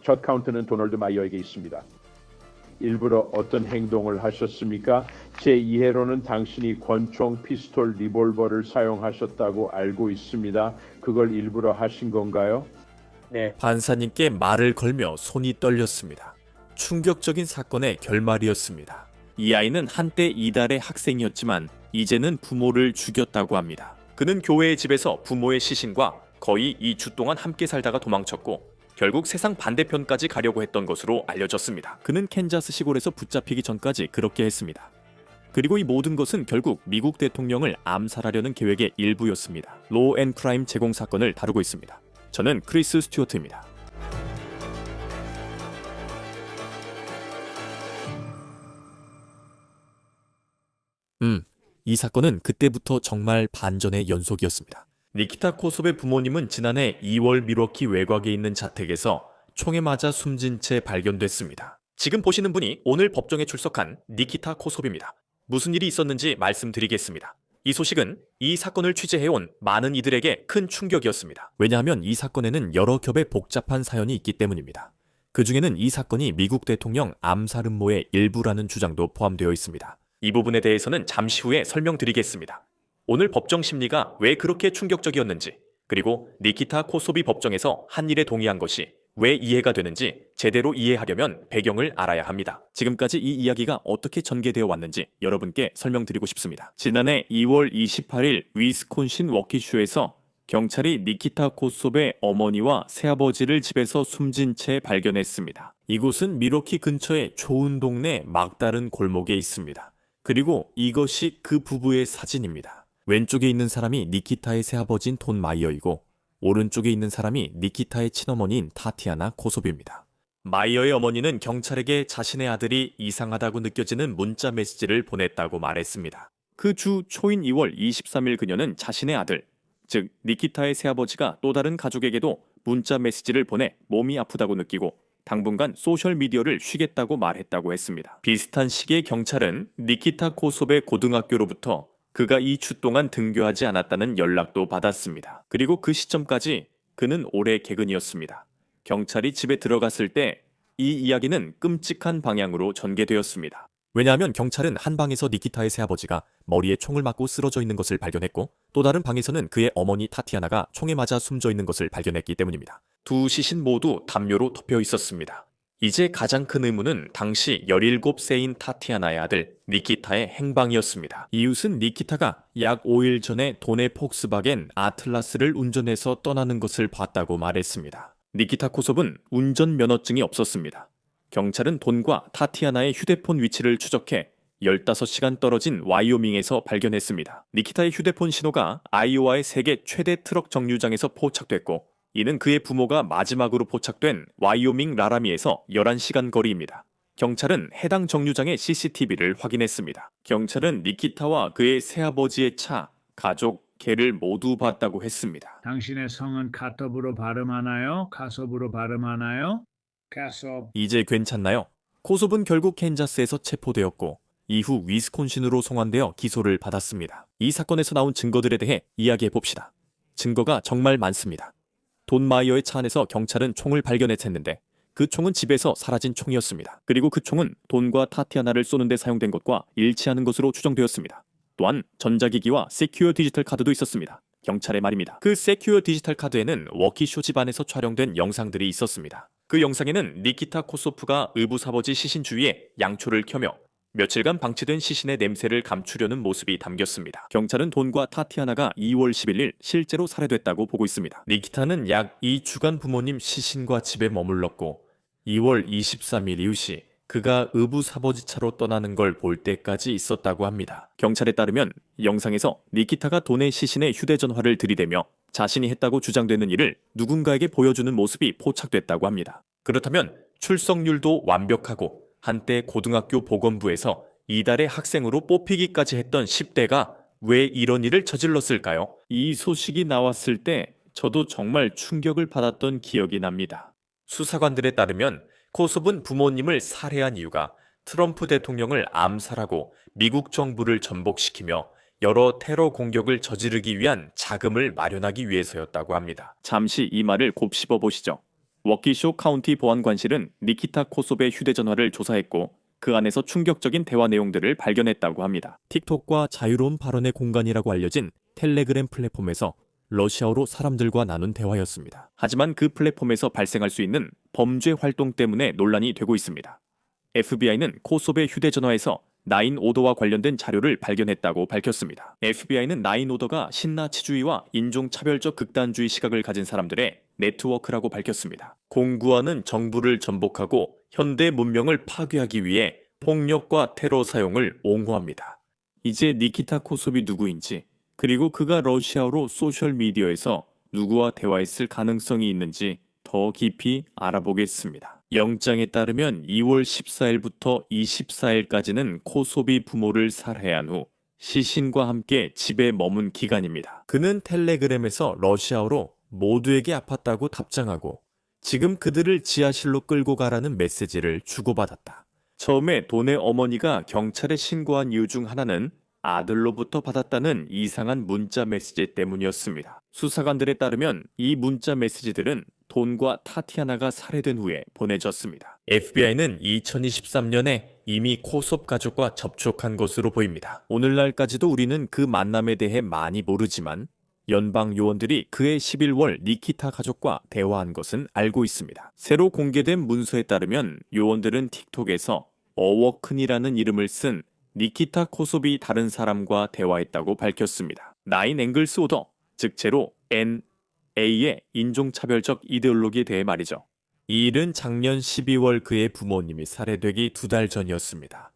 첫 카운트는 도널드 마이어에게 있습니다. 일부러 어떤 행동을 하셨습니까? 제 이해로는 당신이 권총, 피스톨, 리볼버를 사용하셨다고 알고 있습니다. 그걸 일부러 하신 건가요? 네. 판사님께 말을 걸며 손이 떨렸습니다. 충격적인 사건의 결말이었습니다. 이 아이는 한때 이달의 학생이었지만 이제는 부모를 죽였다고 합니다. 그는 교회의 집에서 부모의 시신과 거의 2주 동안 함께 살다가 도망쳤고 결국 세상 반대편까지 가려고 했던 것으로 알려졌습니다. 그는 캔자스 시골에서 붙잡히기 전까지 그렇게 했습니다. 그리고 이 모든 것은 결국 미국 대통령을 암살하려는 계획의 일부였습니다. 로우 앤 크라임 제공 사건을 다루고 있습니다. 저는 크리스 스튜어트입니다. 이 사건은 그때부터 정말 반전의 연속이었습니다. 니키타 코섭의 부모님은 지난해 2월 밀워키 외곽에 있는 자택에서 총에 맞아 숨진 채 발견됐습니다. 지금 보시는 분이 오늘 법정에 출석한 니키타 코섭입니다. 무슨 일이 있었는지 말씀드리겠습니다. 이 소식은 이 사건을 취재해온 많은 이들에게 큰 충격이었습니다. 왜냐하면 이 사건에는 여러 겹의 복잡한 사연이 있기 때문입니다. 그 중에는 이 사건이 미국 대통령 암살 음모의 일부라는 주장도 포함되어 있습니다. 이 부분에 대해서는 잠시 후에 설명드리겠습니다. 오늘 법정 심리가 왜 그렇게 충격적이었는지, 그리고 니키타 코소비 법정에서 한 일에 동의한 것이 왜 이해가 되는지 제대로 이해하려면 배경을 알아야 합니다. 지금까지 이 이야기가 어떻게 전개되어 왔는지 여러분께 설명드리고 싶습니다. 지난해 2월 28일 위스콘신 워키슈에서 경찰이 니키타 코섭의 어머니와 새아버지를 집에서 숨진 채 발견했습니다. 이곳은 밀워키 근처의 좋은 동네 막다른 골목에 있습니다. 그리고 이것이 그 부부의 사진입니다. 왼쪽에 있는 사람이 니키타의 새아버지인 돈 마이어이고 오른쪽에 있는 사람이 니키타의 친어머니인 타티아나 코섭입니다. 마이어의 어머니는 경찰에게 자신의 아들이 이상하다고 느껴지는 문자 메시지를 보냈다고 말했습니다. 그 주 초인 2월 23일 그녀는 자신의 아들, 즉 니키타의 새아버지가 또 다른 가족에게도 문자 메시지를 보내 몸이 아프다고 느끼고 당분간 소셜미디어를 쉬겠다고 말했다고 했습니다. 비슷한 시기에 경찰은 니키타 코섭의 고등학교로부터 그가 이 주 동안 등교하지 않았다는 연락도 받았습니다. 그리고 그 시점까지 그는 올해 개근이었습니다. 경찰이 집에 들어갔을 때 이 이야기는 끔찍한 방향으로 전개되었습니다. 왜냐하면 경찰은 한 방에서 니키타의 새아버지가 머리에 총을 맞고 쓰러져 있는 것을 발견했고 또 다른 방에서는 그의 어머니 타티아나가 총에 맞아 숨져 있는 것을 발견했기 때문입니다. 두 시신 모두 담요로 덮여 있었습니다. 이제 가장 큰 의문은 당시 17세인 타티아나의 아들 니키타의 행방이었습니다. 이웃은 니키타가 약 5일 전에 돈의 폭스바겐 아틀라스를 운전해서 떠나는 것을 봤다고 말했습니다. 니키타 코섭은 운전면허증이 없었습니다. 경찰은 돈과 타티아나의 휴대폰 위치를 추적해 15시간 떨어진 와이오밍에서 발견했습니다. 니키타의 휴대폰 신호가 아이오와의 세계 최대 트럭 정류장에서 포착됐고 이는 그의 부모가 마지막으로 포착된 와이오밍 라라미에서 11시간 거리입니다. 경찰은 해당 정류장의 CCTV를 확인했습니다. 경찰은 니키타와 그의 새아버지의 차, 가족, 개를 모두 봤다고 했습니다. 당신의 성은 카톱으로 발음하나요? 카섭으로 발음하나요? 카섭. 이제 괜찮나요? 코섭은 결국 캔자스에서 체포되었고 이후 위스콘신으로 송환되어 기소를 받았습니다. 이 사건에서 나온 증거들에 대해 이야기해 봅시다. 증거가 정말 많습니다. 돈 마이어의 차 안에서 경찰은 총을 발견했는데 그 총은 집에서 사라진 총이었습니다. 그리고 그 총은 돈과 타티아나를 쏘는 데 사용된 것과 일치하는 것으로 추정되었습니다. 또한 전자기기와 세큐어 디지털 카드도 있었습니다. 경찰의 말입니다. 그 세큐어 디지털 카드에는 워키쇼 집안에서 촬영된 영상들이 있었습니다. 그 영상에는 니키타 코소프가 의붓아버지 시신 주위에 양초를 켜며 며칠간 방치된 시신의 냄새를 감추려는 모습이 담겼습니다. 경찰은 돈과 타티아나가 2월 11일 실제로 살해됐다고 보고 있습니다. 니키타는 약 2주간 부모님 시신과 집에 머물렀고 2월 23일 이웃이 그가 의붓아버지 차로 떠나는 걸 볼 때까지 있었다고 합니다. 경찰에 따르면 영상에서 니키타가 돈의 시신에 휴대전화를 들이대며 자신이 했다고 주장되는 일을 누군가에게 보여주는 모습이 포착됐다고 합니다. 그렇다면 출석률도 완벽하고 한때 고등학교 보건부에서 이달의 학생으로 뽑히기까지 했던 10대가 왜 이런 일을 저질렀을까요? 이 소식이 나왔을 때 저도 정말 충격을 받았던 기억이 납니다. 수사관들에 따르면 코섭은 부모님을 살해한 이유가 트럼프 대통령을 암살하고 미국 정부를 전복시키며 여러 테러 공격을 저지르기 위한 자금을 마련하기 위해서였다고 합니다. 잠시 이 말을 곱씹어 보시죠. 워키쇼 카운티 보안관실은 니키타 코섭의 휴대전화를 조사했고 그 안에서 충격적인 대화 내용들을 발견했다고 합니다. 틱톡과 자유로운 발언의 공간이라고 알려진 텔레그램 플랫폼에서 러시아어로 사람들과 나눈 대화였습니다. 하지만 그 플랫폼에서 발생할 수 있는 범죄 활동 때문에 논란이 되고 있습니다. FBI는 코섭의 휴대전화에서 나인오더와 관련된 자료를 발견했다고 밝혔습니다. FBI는 나인오더가 신나치주의와 인종차별적 극단주의 시각을 가진 사람들의 네트워크라고 밝혔습니다. 공구하는 정부를 전복하고 현대 문명을 파괴하기 위해 폭력과 테러 사용을 옹호합니다. 이제 니키타 코섭이 누구인지, 그리고 그가 러시아어로 소셜미디어에서 누구와 대화했을 가능성이 있는지 더 깊이 알아보겠습니다. 영장에 따르면 2월 14일부터 24일까지는 코섭이 부모를 살해한 후 시신과 함께 집에 머문 기간입니다. 그는 텔레그램에서 러시아어로 모두에게 아팠다고 답장하고 지금 그들을 지하실로 끌고 가라는 메시지를 주고받았다. 처음에 돈의 어머니가 경찰에 신고한 이유 중 하나는 아들로부터 받았다는 이상한 문자 메시지 때문이었습니다. 수사관들에 따르면 이 문자 메시지들은 돈과 타티아나가 살해된 후에 보내졌습니다. FBI는 2023년에 이미 코섭 가족과 접촉한 것으로 보입니다. 오늘날까지도 우리는 그 만남에 대해 많이 모르지만 연방 요원들이 그해 11월 니키타 가족과 대화한 것은 알고 있습니다. 새로 공개된 문서에 따르면 요원들은 틱톡에서 어워큰이라는 이름을 쓴 니키타 코섭이 다른 사람과 대화했다고 밝혔습니다. 나인 앵글스 오더, 즉 제로 NA의 인종차별적 이데올로기에 대해 말이죠. 이 일은 작년 12월 그의 부모님이 살해되기 2달 전이었습니다.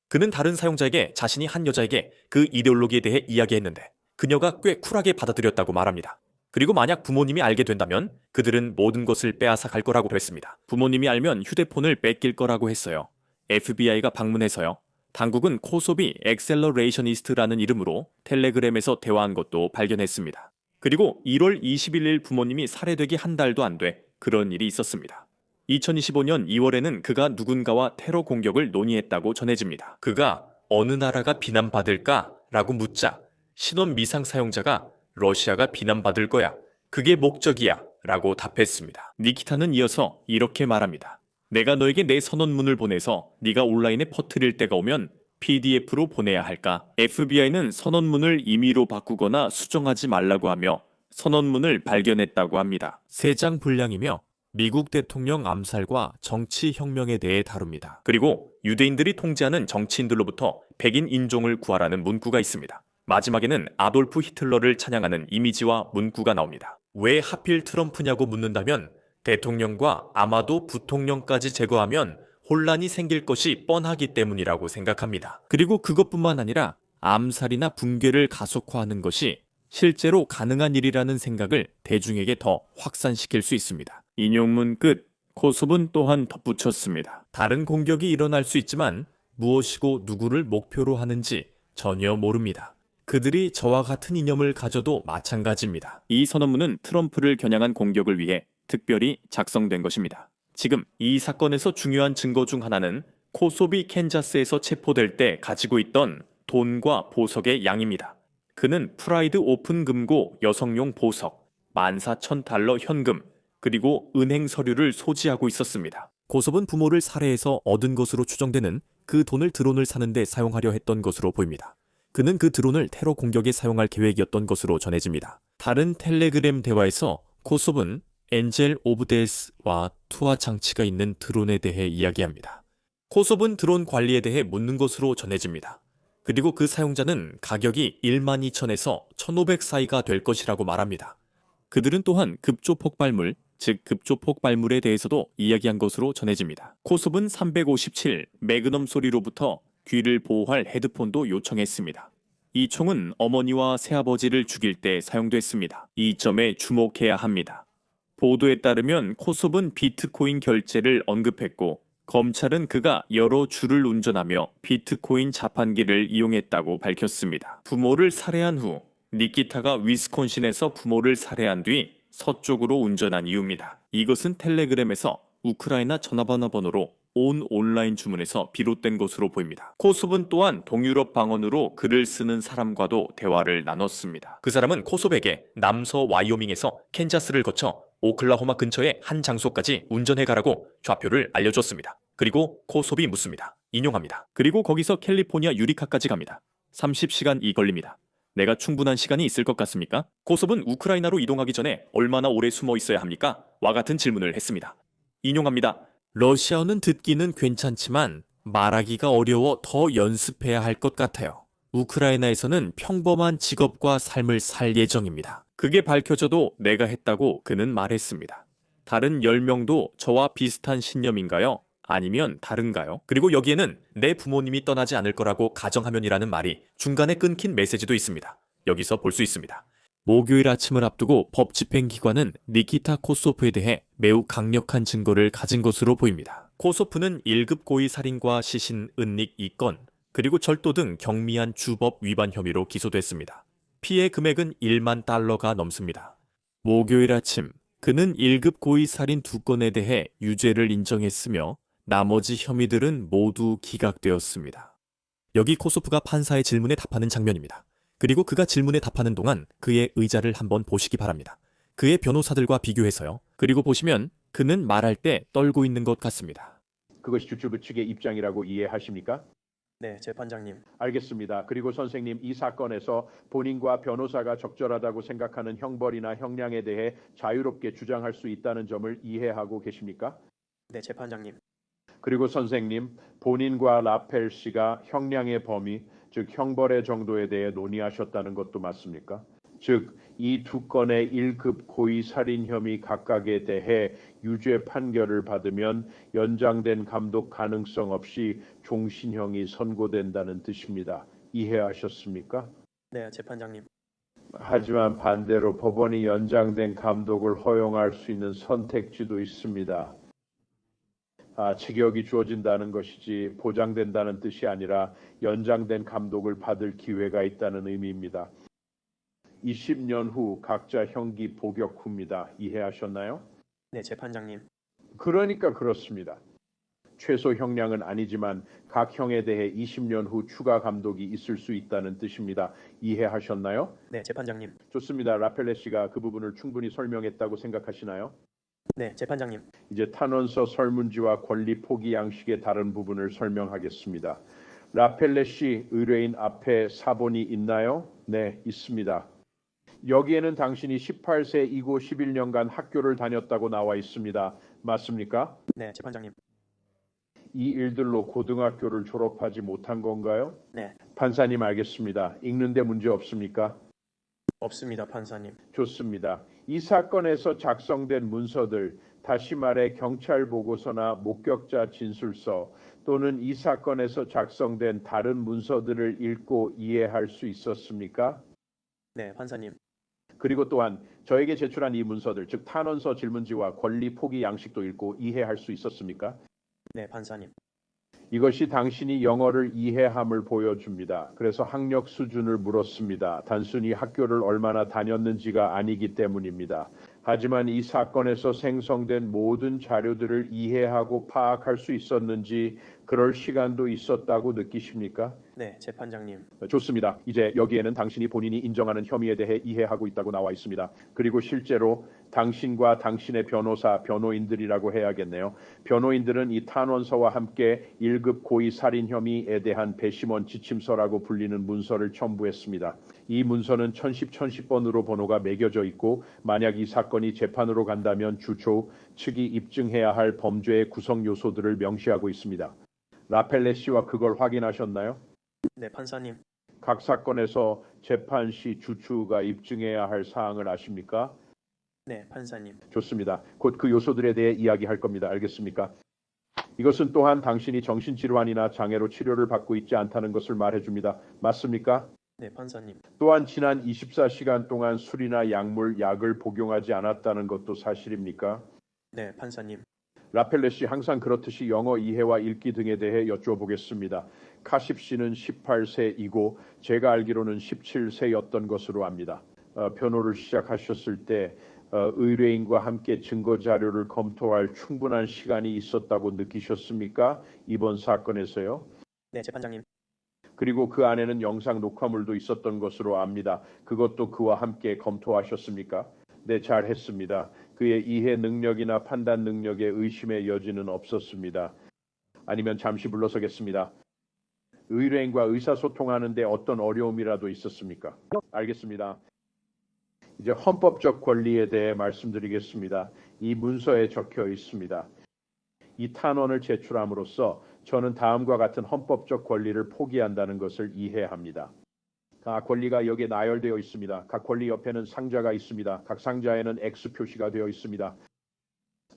그는 다른 사용자에게 자신이 한 여자에게 그 이데올로기에 대해 이야기했는데 그녀가 꽤 쿨하게 받아들였다고 말합니다. 그리고 만약 부모님이 알게 된다면 그들은 모든 것을 빼앗아 갈 거라고 했습니다. 부모님이 알면 휴대폰을 뺏길 거라고 했어요. FBI가 방문해서요. 당국은 코섭이 엑셀러레이셔니스트라는 이름으로 텔레그램에서 대화한 것도 발견했습니다. 그리고 1월 21일 부모님이 살해되기 한 달도 안 돼 그런 일이 있었습니다. 2025년 2월에는 그가 누군가와 테러 공격을 논의했다고 전해집니다. 그가 어느 나라가 비난받을까? 라고 묻자 신원 미상 사용자가 러시아가 비난받을 거야. 그게 목적이야. 라고 답했습니다. 니키타는 이어서 이렇게 말합니다. 내가 너에게 내 선언문을 보내서 네가 온라인에 퍼뜨릴 때가 오면 PDF로 보내야 할까? FBI는 선언문을 임의로 바꾸거나 수정하지 말라고 하며 선언문을 발견했다고 합니다. 3장 분량이며 미국 대통령 암살과 정치혁명에 대해 다룹니다. 그리고 유대인들이 통제하는 정치인들로부터 백인 인종을 구하라는 문구가 있습니다. 마지막에는 아돌프 히틀러를 찬양하는 이미지와 문구가 나옵니다. 왜 하필 트럼프냐고 묻는다면 대통령과 아마도 부통령까지 제거하면 혼란이 생길 것이 뻔하기 때문이라고 생각합니다. 그리고 그것뿐만 아니라 암살이나 붕괴를 가속화하는 것이 실제로 가능한 일이라는 생각을 대중에게 더 확산시킬 수 있습니다. 인용문 끝. 코섭은 또한 덧붙였습니다. 다른 공격이 일어날 수 있지만 무엇이고 누구를 목표로 하는지 전혀 모릅니다. 그들이 저와 같은 이념을 가져도 마찬가지입니다. 이 선언문은 트럼프를 겨냥한 공격을 위해 특별히 작성된 것입니다. 지금 이 사건에서 중요한 증거 중 하나는 코섭이 캔자스에서 체포될 때 가지고 있던 돈과 보석의 양입니다. 그는 프라이드 오픈 금고 여성용 보석, 14,000달러 현금, 그리고 은행 서류를 소지하고 있었습니다. 코섭은 부모를 살해해서 얻은 것으로 추정되는 그 돈을 드론을 사는 데 사용하려 했던 것으로 보입니다. 그는 그 드론을 테러 공격에 사용할 계획이었던 것으로 전해집니다. 다른 텔레그램 대화에서 코섭은 엔젤 오브 데스와 투하 장치가 있는 드론에 대해 이야기합니다. 코섭은 드론 관리에 대해 묻는 것으로 전해집니다. 그리고 그 사용자는 가격이 12,000에서 1,500 사이가 될 것이라고 말합니다. 그들은 또한 급조 폭발물, 즉 급조 폭발물에 대해서도 이야기한 것으로 전해집니다. 코섭은 357 매그넘 소리로부터 귀를 보호할 헤드폰도 요청했습니다. 이 총은 어머니와 새아버지를 죽일 때 사용됐습니다. 이 점에 주목해야 합니다. 보도에 따르면 코섭은 비트코인 결제를 언급했고 검찰은 그가 여러 주를 운전하며 비트코인 자판기를 이용했다고 밝혔습니다. 부모를 살해한 후 니키타가 위스콘신에서 부모를 살해한 뒤 서쪽으로 운전한 이유입니다. 이것은 텔레그램에서 우크라이나 전화번호 번호로 온 온라인 주문에서 비롯된 것으로 보입니다. 코섭은 또한 동유럽 방언으로 글을 쓰는 사람과도 대화를 나눴습니다. 그 사람은 코섭에게 남서 와이오밍에서 캔자스를 거쳐 오클라호마 근처의 한 장소까지 운전해 가라고 좌표를 알려줬습니다. 그리고 코소비 묻습니다. 인용합니다. 그리고 거기서 캘리포니아 유리카까지 갑니다. 30시간이 걸립니다. 내가 충분한 시간이 있을 것 같습니까? 코섭은 우크라이나로 이동하기 전에 얼마나 오래 숨어 있어야 합니까? 와 같은 질문을 했습니다. 인용합니다. 러시아어는 듣기는 괜찮지만 말하기가 어려워 더 연습해야 할 것 같아요. 우크라이나에서는 평범한 직업과 삶을 살 예정입니다. 그게 밝혀져도 내가 했다고 그는 말했습니다. 다른 10명도 저와 비슷한 신념인가요? 아니면 다른가요? 그리고 여기에는 내 부모님이 떠나지 않을 거라고 가정하면이라는 말이 중간에 끊긴 메시지도 있습니다. 여기서 볼 수 있습니다. 목요일 아침을 앞두고 법 집행기관은 니키타 코소프에 대해 매우 강력한 증거를 가진 것으로 보입니다. 코소프는 1급 고의 살인과 시신, 은닉 2건, 그리고 절도 등 경미한 주법 위반 혐의로 기소됐습니다. 피해 금액은 1만 달러가 넘습니다. 목요일 아침, 그는 1급 고의 살인 2건에 대해 유죄를 인정했으며 나머지 혐의들은 모두 기각되었습니다. 여기 코소프가 판사의 질문에 답하는 장면입니다. 그리고 그가 질문에 답하는 동안 그의 의자를 한번 보시기 바랍니다. 그의 변호사들과 비교해서요. 그리고 보시면 그는 말할 때 떨고 있는 것 같습니다. 그것이 주축 측의 입장이라고 이해하십니까? 네, 재판장님. 알겠습니다. 그리고 선생님, 이 사건에서 본인과 변호사가 적절하다고 생각하는 형벌이나 형량에 대해 자유롭게 주장할 수 있다는 점을 이해하고 계십니까? 네, 재판장님. 그리고 선생님, 본인과 라펠 씨가 형량의 범위, 즉 형벌의 정도에 대해 논의하셨다는 것도 맞습니까? 즉, 이 2건의 1급 고의 살인 혐의 각각에 대해 유죄 판결을 받으면 연장된 감독 가능성 없이 종신형이 선고된다는 뜻입니다. 이해하셨습니까? 네, 재판장님. 하지만 반대로 법원이 연장된 감독을 허용할 수 있는 선택지도 있습니다. 직역이 주어진다는 것이지 보장된다는 뜻이 아니라 연장된 감독을 받을 기회가 있다는 의미입니다. 20년 후 각자 형기 복역 후입니다. 이해하셨나요? 네, 재판장님. 그러니까 그렇습니다. 최소 형량은 아니지만 각 형에 대해 20년 후 추가 감독이 있을 수 있다는 뜻입니다. 이해하셨나요? 네, 재판장님. 좋습니다. 라펠레 씨가 그 부분을 충분히 설명했다고 생각하시나요? 네, 재판장님. 이제 탄원서 설문지와 권리 포기 양식의 다른 부분을 설명하겠습니다. 라펠레 씨, 의뢰인 앞에 사본이 있나요? 네, 있습니다. 여기에는 당신이 18세 이고 11년간 학교를 다녔다고 나와 있습니다. 맞습니까? 네, 재판장님. 이 일들로 고등학교를 졸업하지 못한 건가요? 네, 판사님 알겠습니다. 읽는데 문제 없습니까? 없습니다, 판사님. 좋습니다. 이 사건에서 작성된 문서들, 다시 말해 경찰 보고서나 목격자 진술서 또는 이 사건에서 작성된 다른 문서들을 읽고 이해할 수 있었습니까? 네, 판사님. 그리고 또한 저에게 제출한 이 문서들, 즉 탄원서 질문지와 권리 포기 양식도 읽고 이해할 수 있었습니까? 네, 판사님. 이것이 당신이 영어를 이해함을 보여줍니다. 그래서 학력 수준을 물었습니다. 단순히 학교를 얼마나 다녔는지가 아니기 때문입니다. 하지만 이 사건에서 생성된 모든 자료들을 이해하고 파악할 수 있었는지 그럴 시간도 있었다고 느끼십니까? 네, 재판장님. 좋습니다. 이제 여기에는 당신이 본인이 인정하는 혐의에 대해 이해하고 있다고 나와 있습니다. 그리고 실제로 당신과 당신의 변호사, 변호인들이라고 해야겠네요. 변호인들은 이 탄원서와 함께 1급 고의 살인 혐의에 대한 배심원 지침서라고 불리는 문서를 첨부했습니다. 이 문서는 1010, 1010번으로 번호가 매겨져 있고 만약 이 사건이 재판으로 간다면 주초 측이 입증해야 할 범죄의 구성 요소들을 명시하고 있습니다. 라펠레 씨와 그걸 확인하셨나요? 네, 판사님. 각 사건에서 재판 시 주추가 입증해야 할 사항을 아십니까? 네, 판사님. 좋습니다. 곧 그 요소들에 대해 이야기할 겁니다. 알겠습니까? 이것은 또한 당신이 정신질환이나 장애로 치료를 받고 있지 않다는 것을 말해줍니다. 맞습니까? 네, 판사님. 또한 지난 24시간 동안 술이나 약물, 약을 복용하지 않았다는 것도 사실입니까? 네, 판사님. 라펠레 씨 항상 그렇듯이 영어 이해와 읽기 등에 대해 여쭤보겠습니다. 카십 씨는 18세이고 제가 알기로는 17세였던 것으로 압니다. 변호를 시작하셨을 때 의뢰인과 함께 증거 자료를 검토할 충분한 시간이 있었다고 느끼셨습니까? 이번 사건에서요. 네, 재판장님. 그리고 그 안에는 영상 녹화물도 있었던 것으로 압니다. 그것도 그와 함께 검토하셨습니까? 네, 잘했습니다. 그의 이해 능력이나 판단 능력에 의심의 여지는 없었습니다. 아니면 잠시 물러서겠습니다. 의뢰인과 의사소통하는 데 어떤 어려움이라도 있었습니까? 알겠습니다. 이제 헌법적 권리에 대해 말씀드리겠습니다. 이 문서에 적혀 있습니다. 이 탄원을 제출함으로써 저는 다음과 같은 헌법적 권리를 포기한다는 것을 이해합니다. 각 권리가 여기에 나열되어 있습니다. 각 권리 옆에는 상자가 있습니다. 각 상자에는 X 표시가 되어 있습니다.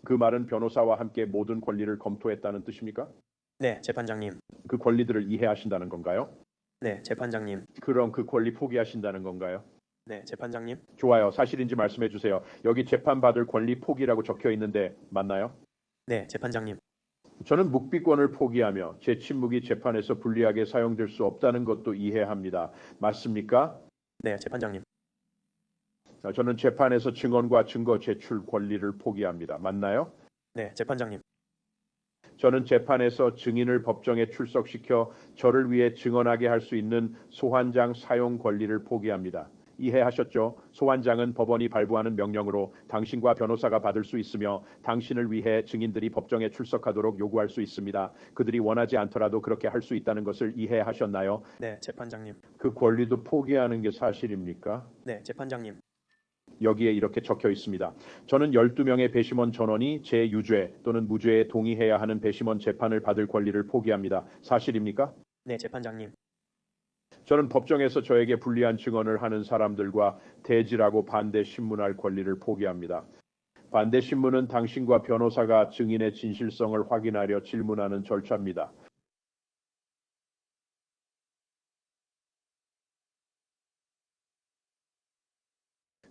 그 말은 변호사와 함께 모든 권리를 검토했다는 뜻입니까? 네, 재판장님. 그 권리들을 이해하신다는 건가요? 네, 재판장님. 그럼 그 권리 포기하신다는 건가요? 네, 재판장님. 좋아요. 사실인지 말씀해 주세요. 여기 재판받을 권리 포기라고 적혀 있는데 맞나요? 네, 재판장님. 저는 묵비권을 포기하며 제 침묵이 재판에서 불리하게 사용될 수 없다는 것도 이해합니다. 맞습니까? 네, 재판장님. 저는 재판에서 증언과 증거 제출 권리를 포기합니다. 맞나요? 네, 재판장님. 저는 재판에서 증인을 법정에 출석시켜 저를 위해 증언하게 할 수 있는 소환장 사용 권리를 포기합니다. 이해하셨죠? 소환장은 법원이 발부하는 명령으로 당신과 변호사가 받을 수 있으며 당신을 위해 증인들이 법정에 출석하도록 요구할 수 있습니다. 그들이 원하지 않더라도 그렇게 할 수 있다는 것을 이해하셨나요? 네, 재판장님. 그 권리도 포기하는 게 사실입니까? 네, 재판장님. 여기에 이렇게 적혀 있습니다. 저는 12명의 배심원 전원이 제 유죄 또는 무죄에 동의해야 하는 배심원 재판을 받을 권리를 포기합니다. 사실입니까? 네, 재판장님. 저는 법정에서 저에게 불리한 증언을 하는 사람들과 대질하고 반대 신문할 권리를 포기합니다. 반대 신문은 당신과 변호사가 증인의 진실성을 확인하려 질문하는 절차입니다.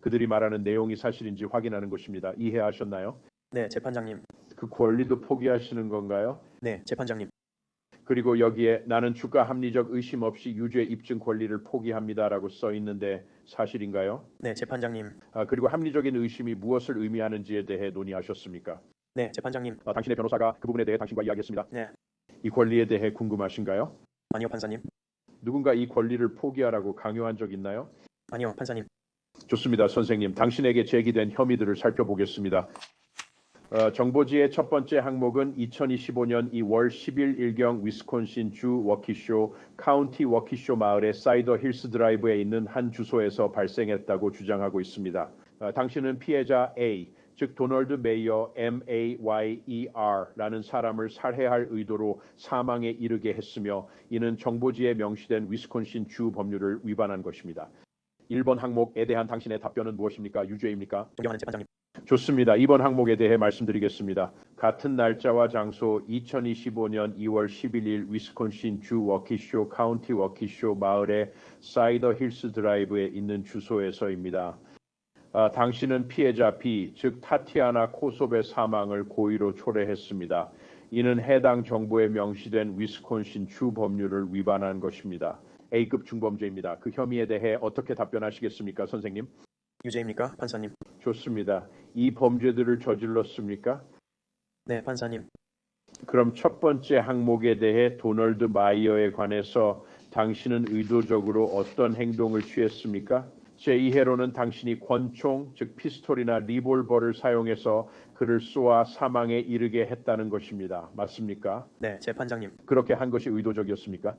그들이 말하는 내용이 사실인지 확인하는 것입니다. 이해하셨나요? 네, 재판장님. 그 권리도 포기하시는 건가요? 네, 재판장님. 그리고 여기에 나는 주가 합리적 의심 없이 유죄 입증 권리를 포기합니다라고 써 있는데 사실인가요? 네, 재판장님. 그리고 합리적인 의심이 무엇을 의미하는지에 대해 논의하셨습니까? 네, 재판장님. 당신의 변호사가 그 부분에 대해 당신과 이야기했습니다. 네. 이 권리에 대해 궁금하신가요? 아니요, 판사님. 누군가 이 권리를 포기하라고 강요한 적 있나요? 아니요, 판사님. 좋습니다, 선생님. 당신에게 제기된 혐의들을 살펴보겠습니다. 정보지의 첫 번째 항목은 2025년 2월 10일 일경 위스콘신 주 워키쇼 카운티 워키쇼 마을의 사이더 힐스 드라이브에 있는 한 주소에서 발생했다고 주장하고 있습니다. 당신은 피해자 A, 즉 도널드 메이어 MAYER라는 사람을 살해할 의도로 사망에 이르게 했으며 이는 정보지에 명시된 위스콘신 주 법률을 위반한 것입니다. 1번 항목에 대한 당신의 답변은 무엇입니까? 유죄입니까? 존경하는 재판장님. 좋습니다. 2번 항목에 대해 말씀드리겠습니다. 같은 날짜와 장소 2025년 2월 11일 위스콘신 주 워키쇼 카운티 워키쇼 마을의 사이더 힐스 드라이브에 있는 주소에서입니다. 당신은 피해자 B, 즉 타티아나 코소베 사망을 고의로 초래했습니다. 이는 해당 정보에 명시된 위스콘신 주 법률을 위반한 것입니다. A급 중범죄입니다. 그 혐의에 대해 어떻게 답변하시겠습니까, 선생님? 유죄입니까, 판사님? 좋습니다. 이 범죄들을 저질렀습니까? 네, 판사님. 그럼 첫 번째 항목에 대해 도널드 마이어에 관해서 당신은 의도적으로 어떤 행동을 취했습니까? 제 이해로는 당신이 권총, 즉 피스톨이나 리볼버를 사용해서 그를 쏘아 사망에 이르게 했다는 것입니다. 맞습니까? 네, 재판장님. 그렇게 한 것이 의도적이었습니까?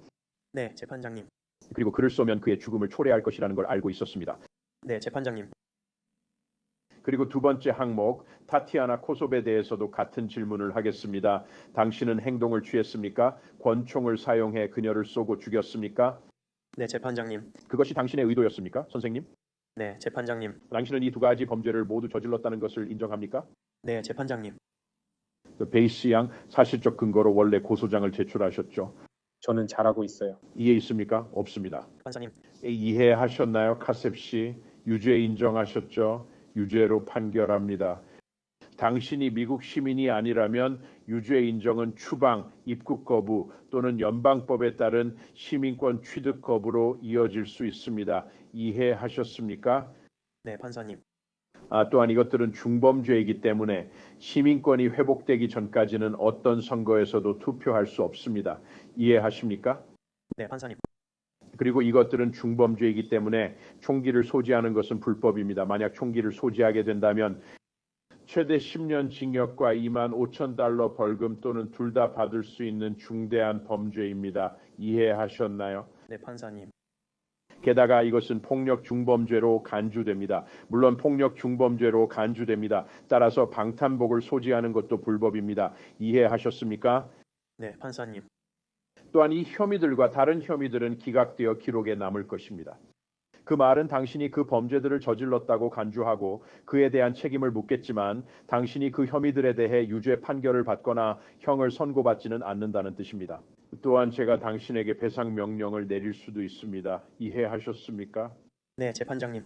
네, 재판장님. 그리고 그를 쏘면 그의 죽음을 초래할 것이라는 걸 알고 있었습니다. 네, 재판장님. 그리고 두 번째 항목 타티아나 코소베에 대해서도 같은 질문을 하겠습니다. 당신은 행동을 취했습니까? 권총을 사용해 그녀를 쏘고 죽였습니까? 네, 재판장님. 그것이 당신의 의도였습니까, 선생님? 네, 재판장님. 당신은 이 두 가지 범죄를 모두 저질렀다는 것을 인정합니까? 네, 재판장님. 베이스 양 사실적 근거로 원래 고소장을 제출하셨죠. 저는 잘하고 있어요. 이해 있습니까? 없습니다. 판사님. 이해하셨나요, 카셉 씨? 유죄 인정하셨죠? 유죄로 판결합니다. 당신이 미국 시민이 아니라면 유죄 인정은 추방, 입국 거부 또는 연방법에 따른 시민권 취득 거부로 이어질 수 있습니다. 이해하셨습니까? 네, 판사님. 또한 이것들은 중범죄이기 때문에 시민권이 회복되기 전까지는 어떤 선거에서도 투표할 수 없습니다. 이해하십니까? 네, 판사님. 그리고 이것들은 중범죄이기 때문에 총기를 소지하는 것은 불법입니다. 만약 총기를 소지하게 된다면 최대 10년 징역과 2만 5천 달러 벌금 또는 둘 다 받을 수 있는 중대한 범죄입니다. 이해하셨나요? 네, 판사님. 게다가 이것은 폭력 중범죄로 간주됩니다. 물론 폭력 중범죄로 간주됩니다. 따라서 방탄복을 소지하는 것도 불법입니다. 이해하셨습니까? 네, 판사님. 또한 이 혐의들과 다른 혐의들은 기각되어 기록에 남을 것입니다. 그 말은 당신이 그 범죄들을 저질렀다고 간주하고 그에 대한 책임을 묻겠지만 당신이 그 혐의들에 대해 유죄 판결을 받거나 형을 선고받지는 않는다는 뜻입니다. 또한 제가 당신에게 배상 명령을 내릴 수도 있습니다. 이해하셨습니까? 네, 재판장님.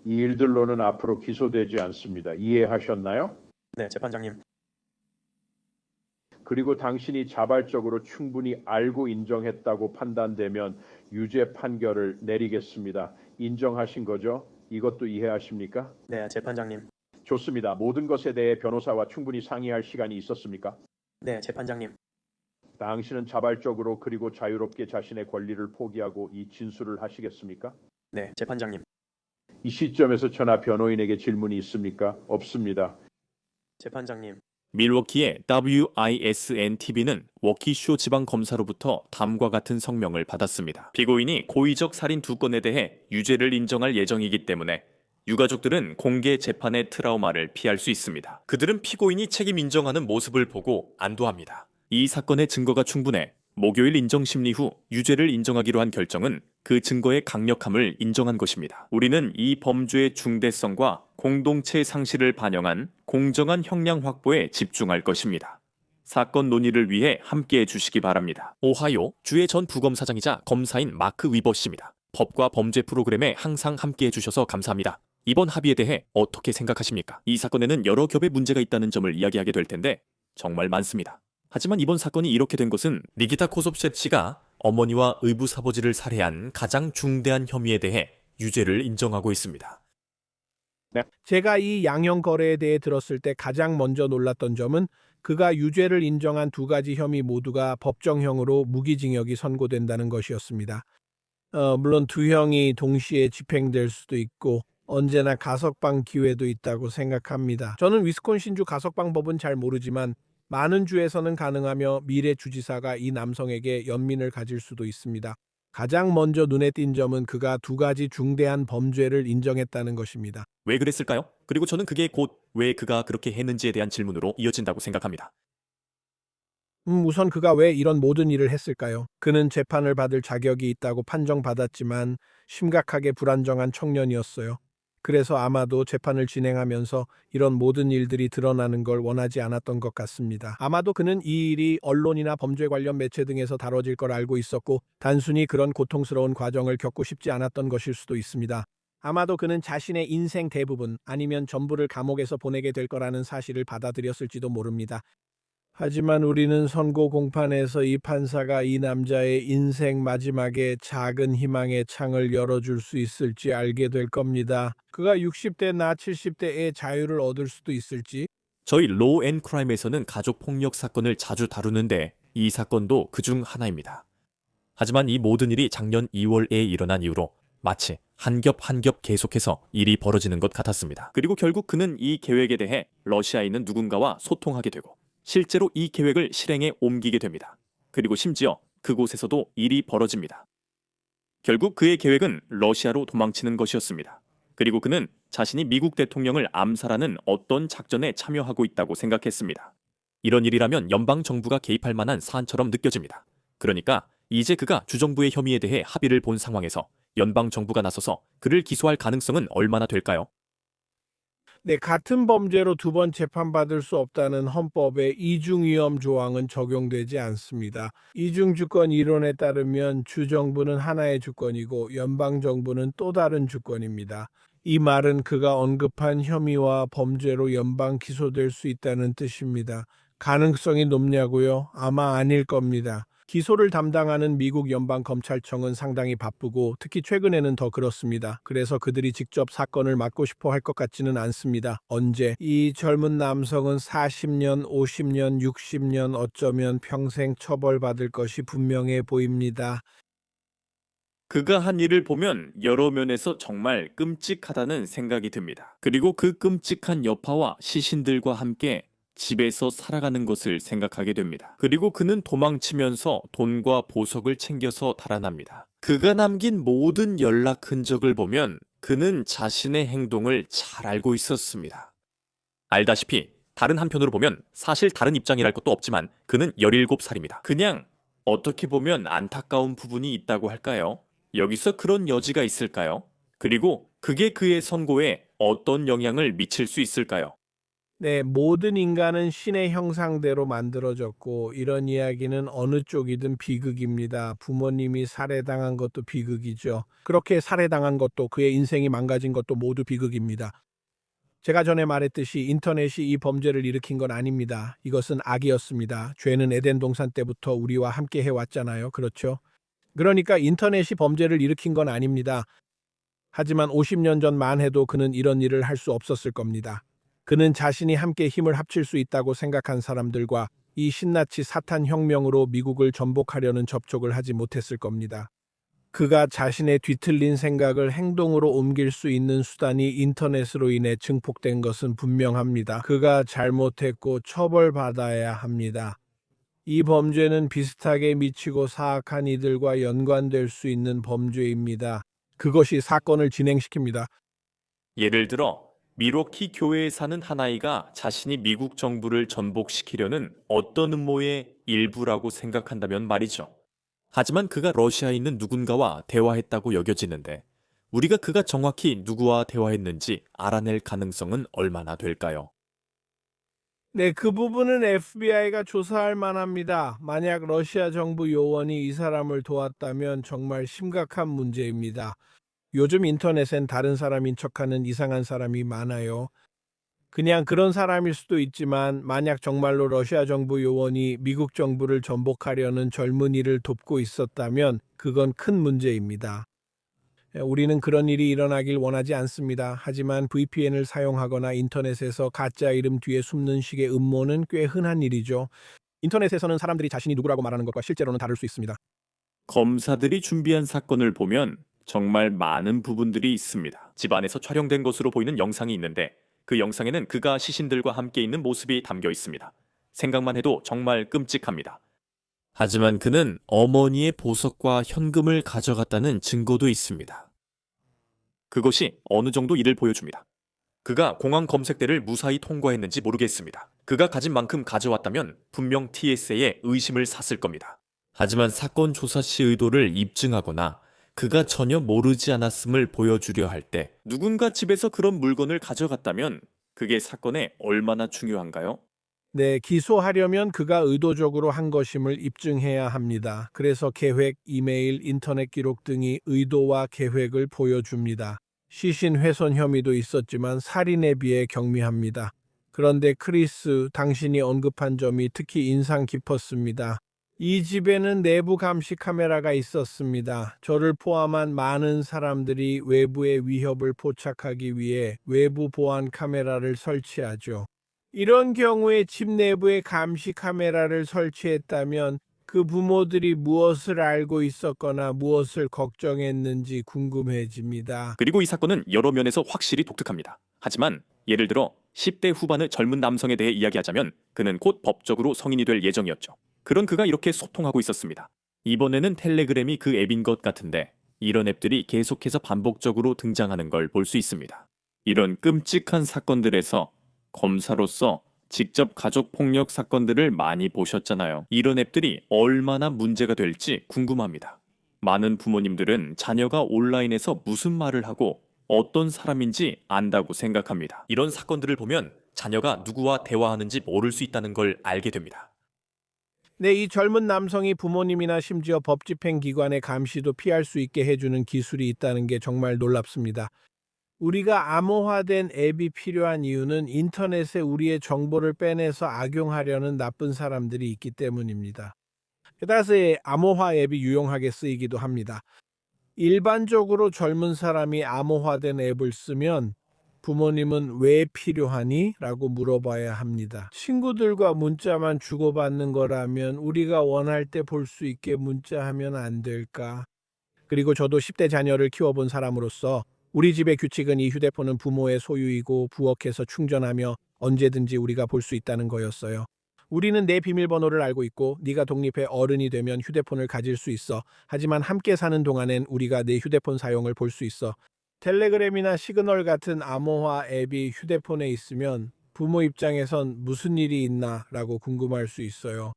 이 일들로는 앞으로 기소되지 않습니다. 이해하셨나요? 네, 재판장님. 그리고 당신이 자발적으로 충분히 알고 인정했다고 판단되면 유죄 판결을 내리겠습니다. 인정하신 거죠? 이것도 이해하십니까? 네, 재판장님. 좋습니다. 모든 것에 대해 변호사와 충분히 상의할 시간이 있었습니까? 네, 재판장님. 당신은 자발적으로 그리고 자유롭게 자신의 권리를 포기하고 이 진술을 하시겠습니까? 네, 재판장님. 이 시점에서 전하 변호인에게 질문이 있습니까? 없습니다. 재판장님. 밀워키의 WISN-TV는 워키쇼 지방검사로부터 다음과 같은 성명을 받았습니다. 피고인이 고의적 살인 2건에 대해 유죄를 인정할 예정이기 때문에 유가족들은 공개 재판의 트라우마를 피할 수 있습니다. 그들은 피고인이 책임 인정하는 모습을 보고 안도합니다. 이 사건의 증거가 충분해 목요일 인정심리 후 유죄를 인정하기로 한 결정은 그 증거의 강력함을 인정한 것입니다. 우리는 이 범죄의 중대성과 공동체 상실을 반영한 공정한 형량 확보에 집중할 것입니다. 사건 논의를 위해 함께해 주시기 바랍니다. 오하이오 주의 전 부검사장이자 검사인 마크 위버 씨입니다. 법과 범죄 프로그램에 항상 함께해 주셔서 감사합니다. 이번 합의에 대해 어떻게 생각하십니까? 이 사건에는 여러 겹의 문제가 있다는 점을 이야기하게 될 텐데 정말 많습니다. 하지만 이번 사건이 이렇게 된 것은 니키타 코섭셋 씨가 어머니와 의붓아버지를 살해한 가장 중대한 혐의에 대해 유죄를 인정하고 있습니다. 제가 이 양형 거래에 대해 들었을 때 가장 먼저 놀랐던 점은 그가 유죄를 인정한 2가지 혐의 모두가 법정형으로 무기징역이 선고된다는 것이었습니다. 물론 2형이 동시에 집행될 수도 있고 언제나 가석방 기회도 있다고 생각합니다. 저는 위스콘신주 가석방 법은 잘 모르지만 많은 주에서는 가능하며 미래 주지사가 이 남성에게 연민을 가질 수도 있습니다. 가장 먼저 눈에 띈 점은 그가 2가지 중대한 범죄를 인정했다는 것입니다. 왜 그랬을까요? 그리고 저는 그게 곧 왜 그가 그렇게 했는지에 대한 질문으로 이어진다고 생각합니다. 우선 그가 왜 이런 모든 일을 했을까요? 그는 재판을 받을 자격이 있다고 판정받았지만 심각하게 불안정한 청년이었어요. 그래서 아마도 재판을 진행하면서 이런 모든 일들이 드러나는 걸 원하지 않았던 것 같습니다. 아마도 그는 이 일이 언론이나 범죄 관련 매체 등에서 다뤄질 걸 알고 있었고 단순히 그런 고통스러운 과정을 겪고 싶지 않았던 것일 수도 있습니다. 아마도 그는 자신의 인생 대부분 아니면 전부를 감옥에서 보내게 될 거라는 사실을 받아들였을지도 모릅니다. 하지만 우리는 선고 공판에서 이 판사가 이 남자의 인생 마지막에 작은 희망의 창을 열어줄 수 있을지 알게 될 겁니다. 그가 60대 나 70대의 자유를 얻을 수도 있을지. 저희 로우 앤 크라임에서는 가족 폭력 사건을 자주 다루는데 이 사건도 그중 하나입니다. 하지만 이 모든 일이 작년 2월에 일어난 이후로 마치 한 겹 한 겹 계속해서 일이 벌어지는 것 같았습니다. 그리고 결국 그는 이 계획에 대해 러시아에 있는 누군가와 소통하게 되고 실제로 이 계획을 실행에 옮기게 됩니다. 그리고 심지어 그곳에서도 일이 벌어집니다. 결국 그의 계획은 러시아로 도망치는 것이었습니다. 그리고 그는 자신이 미국 대통령을 암살하는 어떤 작전에 참여하고 있다고 생각했습니다. 이런 일이라면 연방 정부가 개입할 만한 사안처럼 느껴집니다. 그러니까 이제 그가 주정부의 혐의에 대해 합의를 본 상황에서 연방 정부가 나서서 그를 기소할 가능성은 얼마나 될까요? 네, 같은 범죄로 2번 재판받을 수 없다는 헌법의 이중위험 조항은 적용되지 않습니다. 이중주권 이론에 따르면 주정부는 하나의 주권이고 연방정부는 또 다른 주권입니다. 이 말은 그가 언급한 혐의와 범죄로 연방 기소될 수 있다는 뜻입니다. 가능성이 높냐고요? 아마 아닐 겁니다. 기소를 담당하는 미국 연방검찰청은 상당히 바쁘고 특히 최근에는 더 그렇습니다. 그래서 그들이 직접 사건을 맡고 싶어 할 것 같지는 않습니다. 언제? 이 젊은 남성은 40년, 50년, 60년 어쩌면 평생 처벌받을 것이 분명해 보입니다. 그가 한 일을 보면 여러 면에서 정말 끔찍하다는 생각이 듭니다. 그리고 그 끔찍한 여파와 시신들과 함께 집에서 살아가는 것을 생각하게 됩니다. 그리고 그는 도망치면서 돈과 보석을 챙겨서 달아납니다. 그가 남긴 모든 연락 흔적을 보면 그는 자신의 행동을 잘 알고 있었습니다. 알다시피 다른 한편으로 보면 사실 다른 입장이랄 것도 없지만 그는 17살입니다. 그냥 어떻게 보면 안타까운 부분이 있다고 할까요? 여기서 그런 여지가 있을까요? 그리고 그게 그의 선고에 어떤 영향을 미칠 수 있을까요? 네, 모든 인간은 신의 형상대로 만들어졌고 이런 이야기는 어느 쪽이든 비극입니다. 부모님이 살해당한 것도 비극이죠. 그렇게 살해당한 것도 그의 인생이 망가진 것도 모두 비극입니다. 제가 전에 말했듯이 인터넷이 이 범죄를 일으킨 건 아닙니다. 이것은 악이었습니다. 죄는 에덴 동산 때부터 우리와 함께 해왔잖아요. 그렇죠? 그러니까 인터넷이 범죄를 일으킨 건 아닙니다. 하지만 50년 전만 해도 그는 이런 일을 할 수 없었을 겁니다. 그는 자신이 함께 힘을 합칠 수 있다고 생각한 사람들과 이 신나치 사탄 혁명으로 미국을 전복하려는 접촉을 하지 못했을 겁니다. 그가 자신의 뒤틀린 생각을 행동으로 옮길 수 있는 수단이 인터넷으로 인해 증폭된 것은 분명합니다. 그가 잘못했고 처벌받아야 합니다. 이 범죄는 비슷하게 미치고 사악한 이들과 연관될 수 있는 범죄입니다. 그것이 사건을 진행시킵니다. 예를 들어 미러키 교회에 사는 한 아이가 자신이 미국 정부를 전복시키려는 어떤 음모의 일부라고 생각한다면 말이죠. 하지만 그가 러시아에 있는 누군가와 대화했다고 여겨지는데 우리가 그가 정확히 누구와 대화했는지 알아낼 가능성은 얼마나 될까요? 네, 그 부분은 FBI가 조사할 만합니다. 만약 러시아 정부 요원이 이 사람을 도왔다면 정말 심각한 문제입니다. 요즘 인터넷엔 다른 사람인 척하는 이상한 사람이 많아요. 그냥 그런 사람일 수도 있지만 만약 정말로 러시아 정부 요원이 미국 정부를 전복하려는 젊은이를 돕고 있었다면 그건 큰 문제입니다. 우리는 그런 일이 일어나길 원하지 않습니다. 하지만 VPN을 사용하거나 인터넷에서 가짜 이름 뒤에 숨는 식의 음모는 꽤 흔한 일이죠. 인터넷에서는 사람들이 자신이 누구라고 말하는 것과 실제로는 다를 수 있습니다. 검사들이 준비한 사건을 보면 정말 많은 부분들이 있습니다. 집 안에서 촬영된 것으로 보이는 영상이 있는데 그 영상에는 그가 시신들과 함께 있는 모습이 담겨 있습니다. 생각만 해도 정말 끔찍합니다. 하지만 그는 어머니의 보석과 현금을 가져갔다는 증거도 있습니다. 그것이 어느 정도 이를 보여줍니다. 그가 공항 검색대를 무사히 통과했는지 모르겠습니다. 그가 가진 만큼 가져왔다면 분명 TSA에 의심을 샀을 겁니다. 하지만 사건 조사 시 의도를 입증하거나 그가 전혀 모르지 않았음을 보여주려 할 때 누군가 집에서 그런 물건을 가져갔다면 그게 사건에 얼마나 중요한가요? 네, 기소하려면 그가 의도적으로 한 것임을 입증해야 합니다. 그래서 계획, 이메일, 인터넷 기록 등이 의도와 계획을 보여줍니다. 시신 훼손 혐의도 있었지만 살인에 비해 경미합니다. 그런데 크리스, 당신이 언급한 점이 특히 인상 깊었습니다. 이 집에는 내부 감시 카메라가 있었습니다. 저를 포함한 많은 사람들이 외부의 위협을 포착하기 위해 외부 보안 카메라를 설치하죠. 이런 경우에 집 내부에 감시 카메라를 설치했다면 그 부모들이 무엇을 알고 있었거나 무엇을 걱정했는지 궁금해집니다. 그리고 이 사건은 여러 면에서 확실히 독특합니다. 하지만 예를 들어 10대 후반의 젊은 남성에 대해 이야기하자면 그는 곧 법적으로 성인이 될 예정이었죠. 그런 그가 이렇게 소통하고 있었습니다. 이번에는 텔레그램이 그 앱인 것 같은데 이런 앱들이 계속해서 반복적으로 등장하는 걸 볼 수 있습니다. 이런 끔찍한 사건들에서 검사로서 직접 가족 폭력 사건들을 많이 보셨잖아요. 이런 앱들이 얼마나 문제가 될지 궁금합니다. 많은 부모님들은 자녀가 온라인에서 무슨 말을 하고 어떤 사람인지 안다고 생각합니다. 이런 사건들을 보면 자녀가 누구와 대화하는지 모를 수 있다는 걸 알게 됩니다. 네, 이 젊은 남성이 부모님이나 심지어 법집행기관의 감시도 피할 수 있게 해주는 기술이 있다는 게 정말 놀랍습니다. 우리가 암호화된 앱이 필요한 이유는 인터넷에 우리의 정보를 빼내서 악용하려는 나쁜 사람들이 있기 때문입니다. 따라서 암호화 앱이 유용하게 쓰이기도 합니다. 일반적으로 젊은 사람이 암호화된 앱을 쓰면 부모님은 왜 필요하니? 라고 물어봐야 합니다. 친구들과 문자만 주고받는 거라면 우리가 원할 때 볼 수 있게 문자하면 안 될까? 그리고 저도 10대 자녀를 키워본 사람으로서 우리 집의 규칙은 이 휴대폰은 부모의 소유이고 부엌에서 충전하며 언제든지 우리가 볼 수 있다는 거였어요. 우리는 내 비밀번호를 알고 있고 네가 독립해 어른이 되면 휴대폰을 가질 수 있어. 하지만 함께 사는 동안엔 우리가 내 휴대폰 사용을 볼 수 있어. 텔레그램이나 시그널 같은 암호화 앱이 휴대폰에 있으면 부모 입장에선 무슨 일이 있나 라고 궁금할 수 있어요.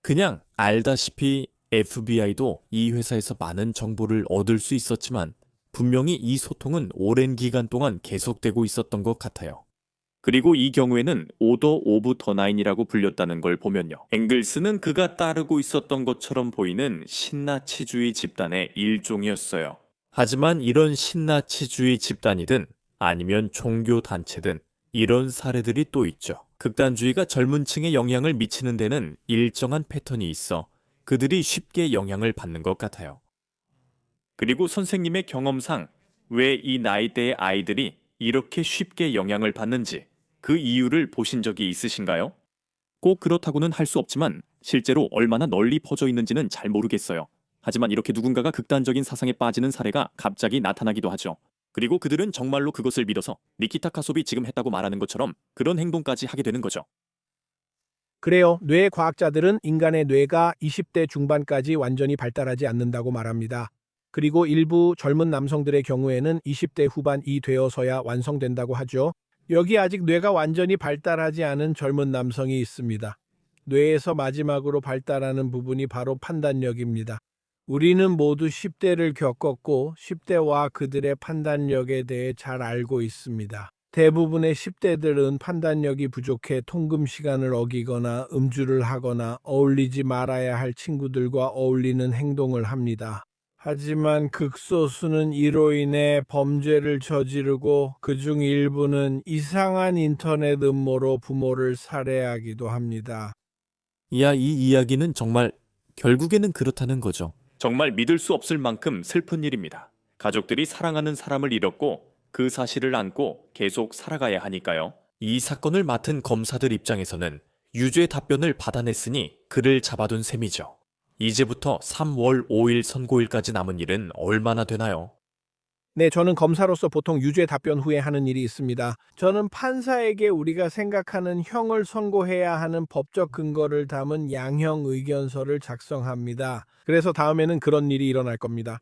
그냥 알다시피 FBI도 이 회사에서 많은 정보를 얻을 수 있었지만 분명히 이 소통은 오랜 기간 동안 계속되고 있었던 것 같아요. 그리고 이 경우에는 오더 오브 더 나인이라고 불렸다는 걸 보면요. 앵글스는 그가 따르고 있었던 것처럼 보이는 신나치주의 집단의 일종이었어요. 하지만 이런 신나치주의 집단이든 아니면 종교 단체든 이런 사례들이 또 있죠. 극단주의가 젊은 층에 영향을 미치는 데는 일정한 패턴이 있어 그들이 쉽게 영향을 받는 것 같아요. 그리고 선생님의 경험상 왜 이 나이대의 아이들이 이렇게 쉽게 영향을 받는지 그 이유를 보신 적이 있으신가요? 꼭 그렇다고는 할 수 없지만 실제로 얼마나 널리 퍼져 있는지는 잘 모르겠어요. 하지만 이렇게 누군가가 극단적인 사상에 빠지는 사례가 갑자기 나타나기도 하죠. 그리고 그들은 정말로 그것을 믿어서 니키타 카섭이 지금 했다고 말하는 것처럼 그런 행동까지 하게 되는 거죠. 그래요. 뇌 과학자들은 인간의 뇌가 20대 중반까지 완전히 발달하지 않는다고 말합니다. 그리고 일부 젊은 남성들의 경우에는 20대 후반이 되어서야 완성된다고 하죠. 여기 아직 뇌가 완전히 발달하지 않은 젊은 남성이 있습니다. 뇌에서 마지막으로 발달하는 부분이 바로 판단력입니다. 우리는 모두 10대를 겪었고 10대와 그들의 판단력에 대해 잘 알고 있습니다. 대부분의 10대들은 판단력이 부족해 통금 시간을 어기거나 음주를 하거나 어울리지 말아야 할 친구들과 어울리는 행동을 합니다. 하지만 극소수는 이로 인해 범죄를 저지르고 그중 일부는 이상한 인터넷 음모로 부모를 살해하기도 합니다. 이 이야기는 정말 결국에는 그렇다는 거죠. 정말 믿을 수 없을 만큼 슬픈 일입니다. 가족들이 사랑하는 사람을 잃었고 그 사실을 안고 계속 살아가야 하니까요. 이 사건을 맡은 검사들 입장에서는 유죄 답변을 받아냈으니 그를 잡아둔 셈이죠. 이제부터 3월 5일 선고일까지 남은 일은 얼마나 되나요? 네, 저는 검사로서 보통 유죄 답변 후에 하는 일이 있습니다. 저는 판사에게 우리가 생각하는 형을 선고해야 하는 법적 근거를 담은 양형 의견서를 작성합니다. 그래서 다음에는 그런 일이 일어날 겁니다.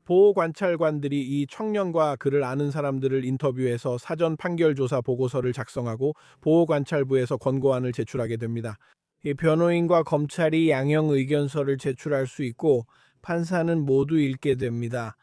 보호관찰관들이 이 청년과 그를 아는 사람들을 인터뷰해서 사전 판결조사 보고서를 작성하고 보호관찰부에서 권고안을 제출하게 됩니다. 이 변호인과 검찰이 양형 의견서를 제출할 수 있고 판사는 모두 읽게 됩니다.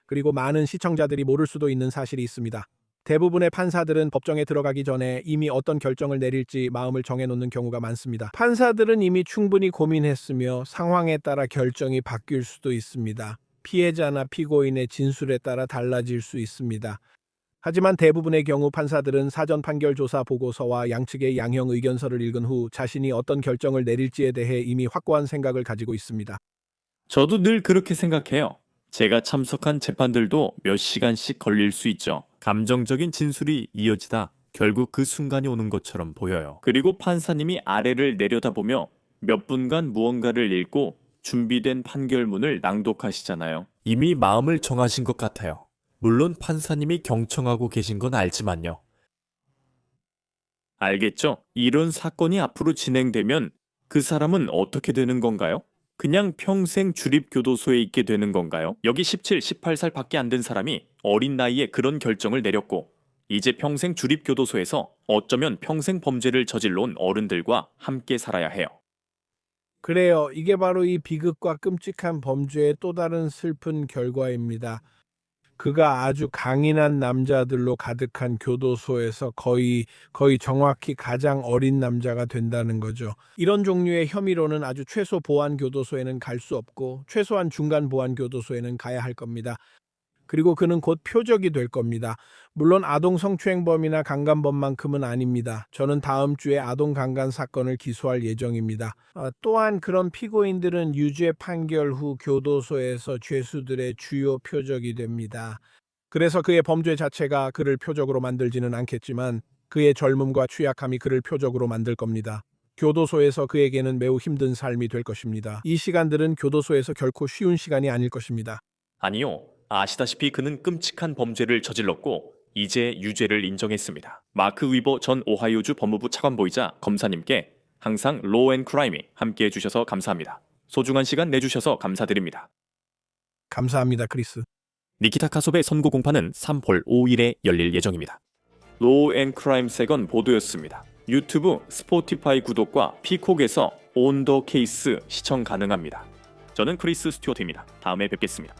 그리고 많은 시청자들이 모를 수도 있는 사실이 있습니다. 대부분의 판사들은 법정에 들어가기 전에 이미 어떤 결정을 내릴지 마음을 정해놓는 경우가 많습니다. 판사들은 이미 충분히 고민했으며 상황에 따라 결정이 바뀔 수도 있습니다. 피해자나 피고인의 진술에 따라 달라질 수 있습니다. 하지만 대부분의 경우 판사들은 사전 판결 조사 보고서와 양측의 양형 의견서를 읽은 후 자신이 어떤 결정을 내릴지에 대해 이미 확고한 생각을 가지고 있습니다. 저도 늘 그렇게 생각해요. 제가 참석한 재판들도 몇 시간씩 걸릴 수 있죠. 감정적인 진술이 이어지다 결국 그 순간이 오는 것처럼 보여요. 그리고 판사님이 아래를 내려다보며 몇 분간 무언가를 읽고 준비된 판결문을 낭독하시잖아요. 이미 마음을 정하신 것 같아요. 물론 판사님이 경청하고 계신 건 알지만요. 알겠죠? 이런 사건이 앞으로 진행되면 그 사람은 어떻게 되는 건가요? 그냥 평생 주립교도소에 있게 되는 건가요? 여기 17, 18살 밖에 안 된 사람이 어린 나이에 그런 결정을 내렸고 이제 평생 주립교도소에서 어쩌면 평생 범죄를 저질러 온 어른들과 함께 살아야 해요. 그래요. 이게 바로 이 비극과 끔찍한 범죄의 또 다른 슬픈 결과입니다. 그가 아주 강인한 남자들로 가득한 교도소에서 거의 정확히 가장 어린 남자가 된다는 거죠. 이런 종류의 혐의로는 아주 최소 보안 교도소에는 갈 수 없고 최소한 중간 보안 교도소에는 가야 할 겁니다. 그리고 그는 곧 표적이 될 겁니다. 물론 아동 성추행범이나 강간범만큼은 아닙니다. 저는 다음 주에 아동 강간 사건을 기소할 예정입니다. 또한 그런 피고인들은 유죄 판결 후 교도소에서 죄수들의 주요 표적이 됩니다. 그래서 그의 범죄 자체가 그를 표적으로 만들지는 않겠지만 그의 젊음과 취약함이 그를 표적으로 만들 겁니다. 교도소에서 그에게는 매우 힘든 삶이 될 것입니다. 이 시간들은 교도소에서 결코 쉬운 시간이 아닐 것입니다. 아니요. 아시다시피 그는 끔찍한 범죄를 저질렀고 이제 유죄를 인정했습니다. 마크 위버 전 오하이오주 법무부 차관보이자 검사님께 항상 로우 앤 크라임에 함께해 주셔서 감사합니다. 소중한 시간 내주셔서 감사드립니다. 감사합니다, 크리스. 니키타 카섭의 선고 공판은 3월 5일에 열릴 예정입니다. 로우 앤 크라임 세건 보도였습니다. 유튜브, 스포티파이 구독과 피콕에서 온 더 케이스 시청 가능합니다. 저는 크리스 스튜어트입니다. 다음에 뵙겠습니다.